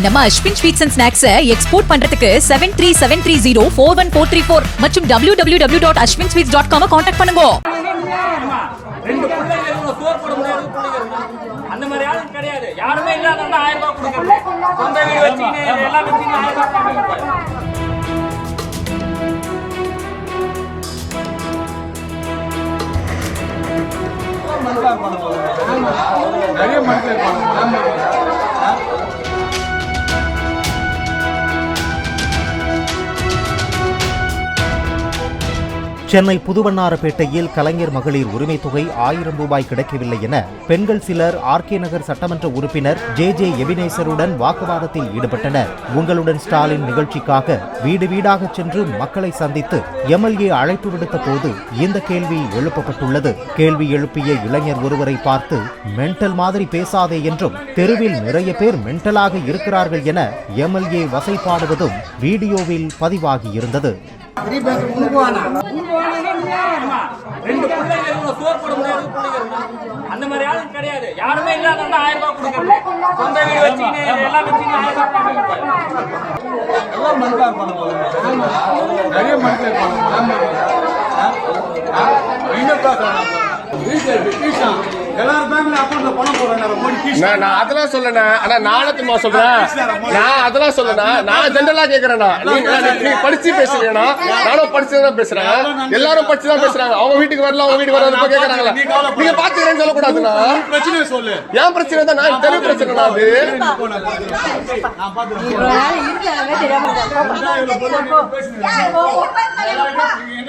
நம்ம Ashwin sweets and snacks export பண்றதுக்கு 7373041434 மற்றும் www.ashwinsweets.com கான்டாக்ட் பண்ணுங்க. ரெண்டு பிள்ளைங்க இருக்கு, சோறு போட முடியாது பிள்ளைங்க இருக்கு. அந்த மாதிரி யாரும் கிடையாது. யாருமே இல்லாதவங்க 1000 ரூபாய் கொடுக்கறது. சொந்த வீடு வச்சிட்டு எல்லாம் வச்சிட்டு 1000 ரூபாய் கொடுக்கறது. நிறைய மக்கள் சென்னை புதுவண்ணாரப்பேட்டையில் கலைஞர் மகளிர் உரிமை தொகை 1000 ரூபாய் கிடைக்கவில்லை என பெண்கள் சிலர் ஆர்கே நகர் சட்டமன்ற உறுப்பினர் ஜே எபினேசருடன் வாக்குவாதத்தில் ஈடுபட்டனர். உங்களுடன் ஸ்டாலின் நிகழ்ச்சிக்காக வீடு வீடாக சென்று மக்களை சந்தித்து எம்எல்ஏ அழைப்பு விடுத்த போது இந்த கேள்வி எழுப்பப்பட்டுள்ளது. கேள்வி எழுப்பிய இளைஞர் ஒருவரை பார்த்து மென்டல் மாதிரி பேசாதே என்றும் தெருவில் நிறைய பேர் மென்டலாக இருக்கிறார்கள் என எம்எல்ஏ வசைபாடுவதும் வீடியோவில் பதிவாகியிருந்தது. ரெண்டு பிள்ளைங்க இருக்கு, சோறு போட முடியாது பிள்ளைங்க இருக்கு. அந்த மாதிரி யாரும் கிடையாது. யாருமே இல்லாதவங்க 1000 ரூபாய் கொடுக்கறது. சொந்த வீடு வச்சிட்டு எல்லாம் வச்சிட்டு 1000 ரூபாய் நிறைய மக்கள் எல்லாரும் பேங்க்ல அக்கௌண்ட்ல பணம் போடுறாங்க. நான் அதெல்லாம் சொல்லல. ஆனா நாளத்துமா சொல்றேன். நான் அதெல்லாம் சொல்லல. நான் ஜெனரலா கேக்குறேன்னா நீ படிச்சு பேசுறீங்கன்னா நானும் படிச்சுதான் பேசுறேன். எல்லாரும் படிச்சுதான் பேசுறாங்க. அவங்க வீட்டுக்கு வரல, அவங்க வீட்டுக்கு வரல கேக்குறாங்களா? நீங்க பாத்துக்கிறேன்னு சொல்லக்கூடாதுன்னா பிரச்சனை சொல்லு. ஏன் பிரச்சனை தான்? நான் தெளிவு பிரச்சனை அது.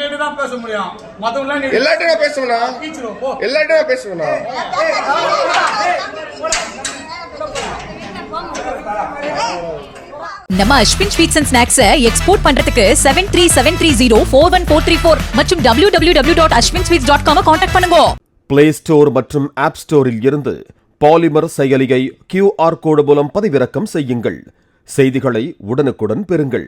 என்னதான் பேச முடியும்? மத்தவங்க எல்லார்ட்டையும் பேசுவேனா? எல்லார்ட்டையும் பேசுவேனா? நம்ம Ashwin sweets and snacks export பண்றதுக்கு 7373041434 மற்றும் www.ashwinsweets.com கான்டாக்ட் பண்ணுங்க. பிளே ஸ்டோர் மற்றும் ஆப் ஸ்டோரில் இருந்து பாலிமர் செயலியை QR கோடு மூலம் பதிவிறக்கம் செய்யுங்கள். செய்திகளை உடனுக்குடன் பெறுங்கள்.